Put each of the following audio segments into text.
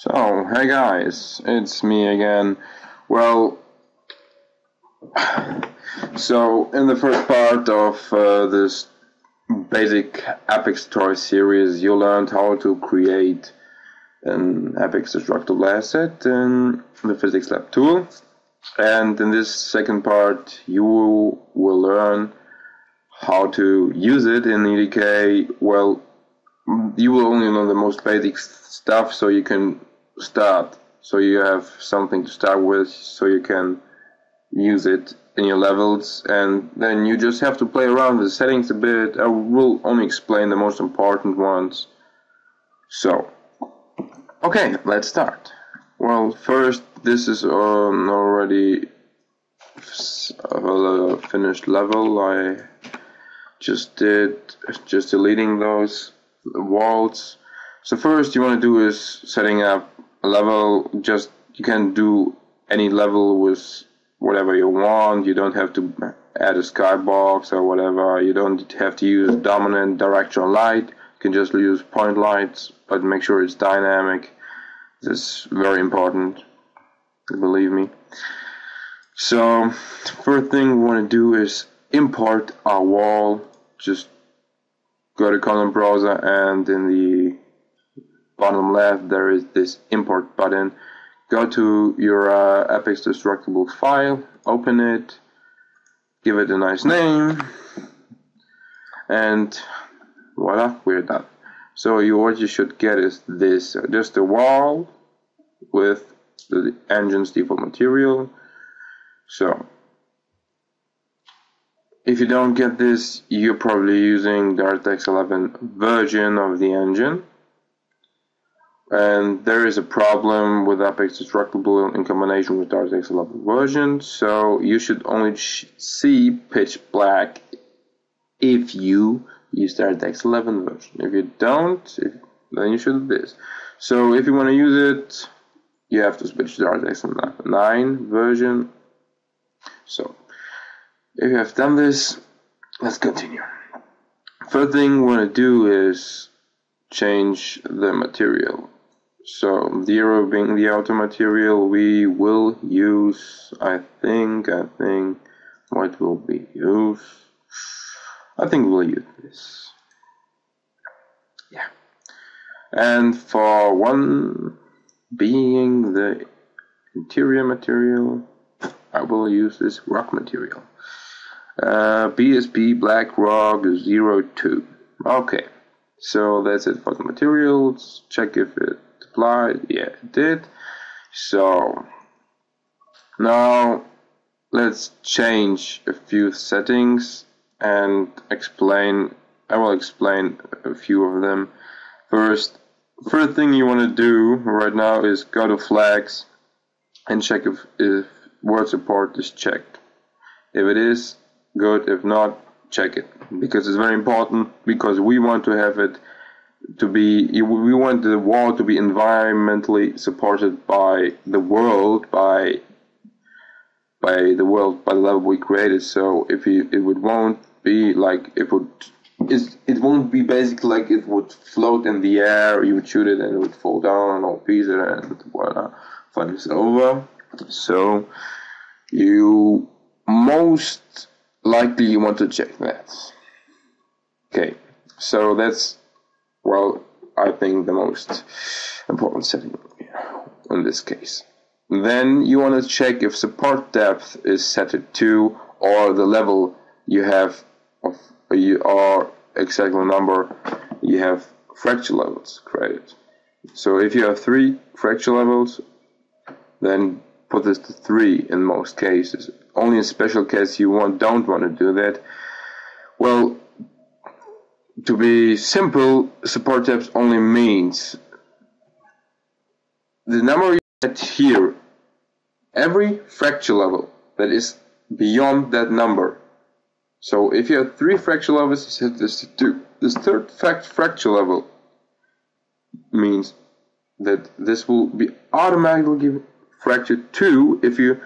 So, hey guys, it's me again. Well, so in the first part of this basic Apex Toy series, you learned how to create an Apex destructible asset in the Physics Lab tool. And in this second part, you will learn how to use it in EDK. Well, you will only know the most basic stuff, so you can start, so you have something to start with, so you can use it in your levels, and then you just have to play around with the settings a bit. I will only explain the most important ones. So, okay, let's start. Well, first, this is an already finished level. I just deleting those walls. So first you want to do is setting up a level. Just you can do any level with whatever you want. You don't have to add a skybox or whatever. You don't have to use dominant directional light. You can just use point lights, but make sure it's dynamic. This is very important, believe me. So first thing we want to do is import our wall. Just go to Content Browser, and in the bottom left there is this import button. Go to your Apex Destructible file, open it, give it a nice name, and voila, we're done. So what you should get is this, just a wall with the engine's default material. So if you don't get this, you're probably using DirectX 11 version of the engine, and there is a problem with Apex Destructible in combination with DirectX 11 version, so you should only see pitch black if you use DirectX 11 version. If you don't, then you should do this. So if you want to use it, you have to switch to DirectX 9 version. So if you have done this, let's continue. First thing we want to do is change the material. So 0 being the outer material, we will use, I think, what will be used? I think we'll use this. Yeah. And for 1 being the interior material, I will use this rock material. BSP Black Rock 02. Okay, so that's it for the materials. Check if it applied. Yeah, it did. So now let's change a few settings and explain. I will explain a few of them. First thing you want to do right now is go to flags and check if word support is checked. If it is, good. If not, check it, because it's very important, because we want to have it to be, we want the wall to be environmentally supported by the world, by the level we created. So if it won't be like, it won't be basically like it would float in the air, you would shoot it and it would fall down or pieces, and voila, fun is over. So you most likely you want to check that. Okay, so that's, well, I think the most important setting in this case. Then you want to check if support depth is set to 2, or the level you have of or exactly number you have fracture levels created. So if you have 3 fracture levels, then put this to 3 in most cases. Only in special case you don't want to do that. Well, to be simple, support depth only means the number you set here, every fracture level that is beyond that number. So if you have 3 fracture levels, you set this to 2. This third fracture level means that this will be automatically fracture 2 if you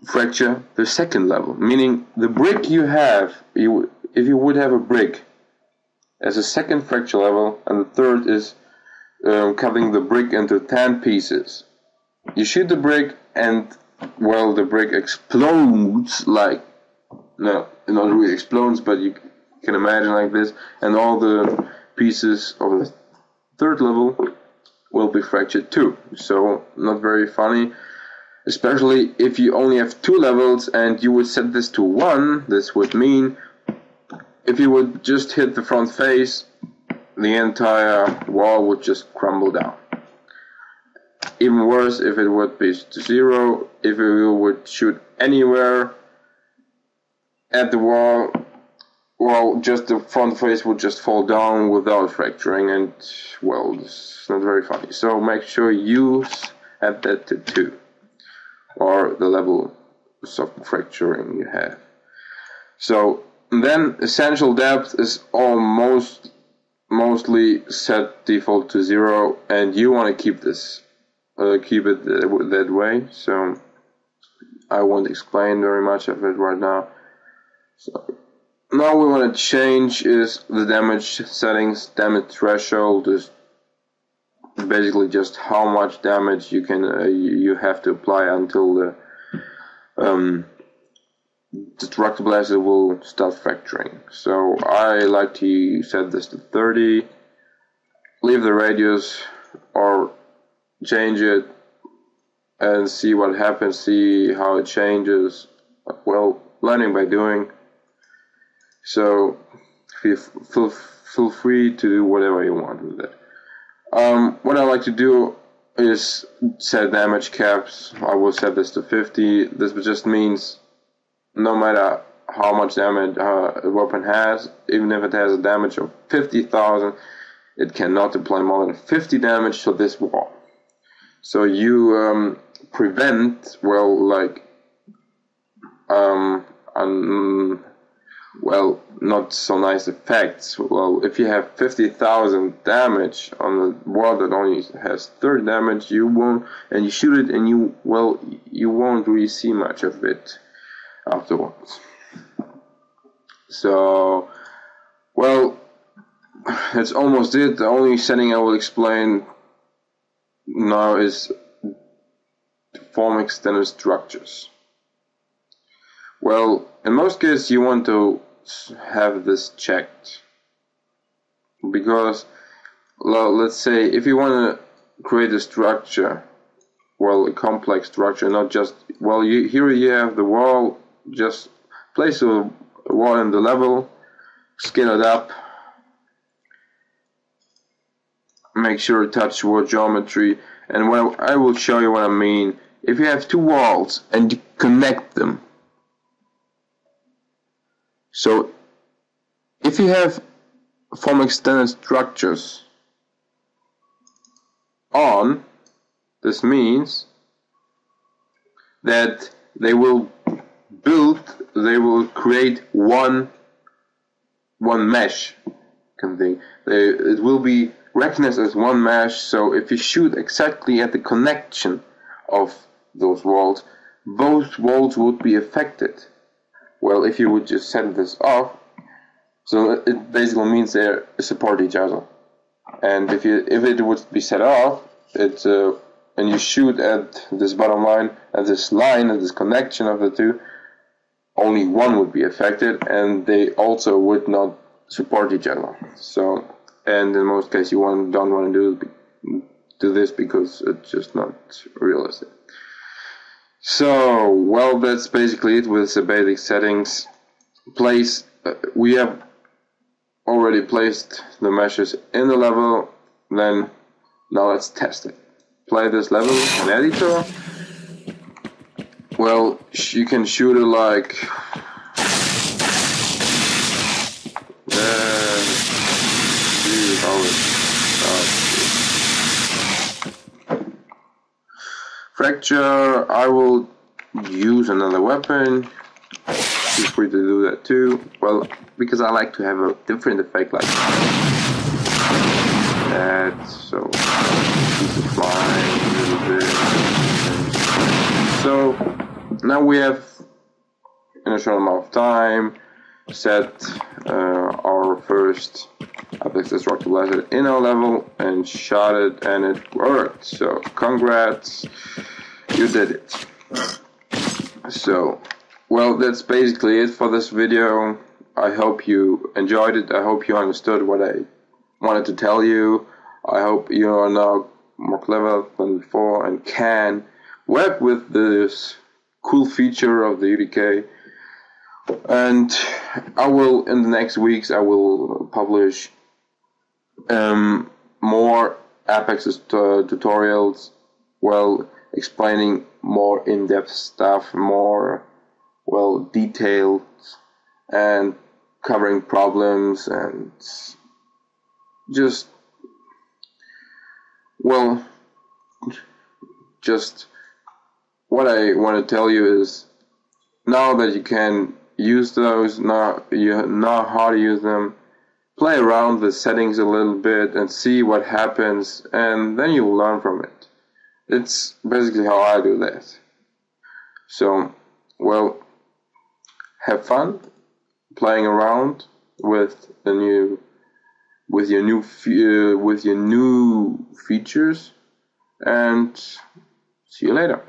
fracture the second level, meaning the brick you have, if you would have a brick as a second fracture level, and the third is cutting the brick into 10 pieces. You shoot the brick and, well, the brick explodes like, no, not really explodes, but you can imagine like this, and all the pieces of the third level will be fractured too. So not very funny, especially if you only have 2 levels and you would set this to 1. This would mean if you would just hit the front face, the entire wall would just crumble down. Even worse if it would be to 0, if you would shoot anywhere at the wall, well, just the front face would just fall down without fracturing, and, well, it's not very funny. So make sure you have that to 2, or the level of fracturing you have. So then essential depth is mostly set default to 0, and you want to keep this, keep it that way. So I won't explain very much of it right now. So now we want to change is the damage settings. Damage threshold is basically just how much damage you can you have to apply until the destructible asset will start fracturing. So I like to set this to 30, leave the radius or change it and see what happens, see how it changes. Well, learning by doing. So feel free to do whatever you want with it. What I like to do is set damage caps. I will set this to 50. This just means no matter how much damage a weapon has, even if it has a damage of 50,000, it cannot apply more than 50 damage to this wall. So you prevent, well, like, well, not so nice effects. Well, if you have 50,000 damage on the wall that only has 30 damage, you won't, and you shoot it, and you won't really see much of it afterwards. So, well, that's almost it. The only setting I will explain now is form extended structures. Well, in most cases you want to have this checked, because, well, let's say if you want to create a structure, well, a complex structure, not just, well, here you have the wall, just place a wall in the level, scale it up, make sure it touches wall geometry, and I will show you what I mean. If you have 2 walls and you connect them, so if you have form extended structures on, this means that they will create one mesh kind of thing. It will be recognized as one mesh, so if you shoot exactly at the connection of those walls, both walls would be affected. Well, if you would just set this off, so it basically means they support each other. And if it would be set off, and you shoot at this bottom line, at this line, at this connection of the two, only one would be affected, and they also would not support each other. So, and in most cases, you don't want to do this because it's just not realistic. So, well, that's basically it with the basic settings. We have already placed the meshes in the level. Then, now let's test it. Play this level in editor. Well, you can shoot it like fracture. I will use another weapon. Feel free to do that too. Well, because I like to have a different effect like that. So flying a little bit. So now we have, in a short amount of time, set our first Apex Destructible Blast in our level and shot it, and it worked. So congrats, you did it. So, well, that's basically it for this video. I hope you enjoyed it. I hope you understood what I wanted to tell you. I hope you are now more clever than before and can work with this cool feature of the UDK. And I will, in the next weeks, I will publish more Apex tutorials, well, explaining more in-depth stuff, more, well, detailed, and covering problems, and just, well, just what I want to tell you is, now that you can use those, now you know how to use them, play around with settings a little bit and see what happens, and then you'll learn from it. It's basically how I do that. So, well, have fun playing around with your new features, and see you later.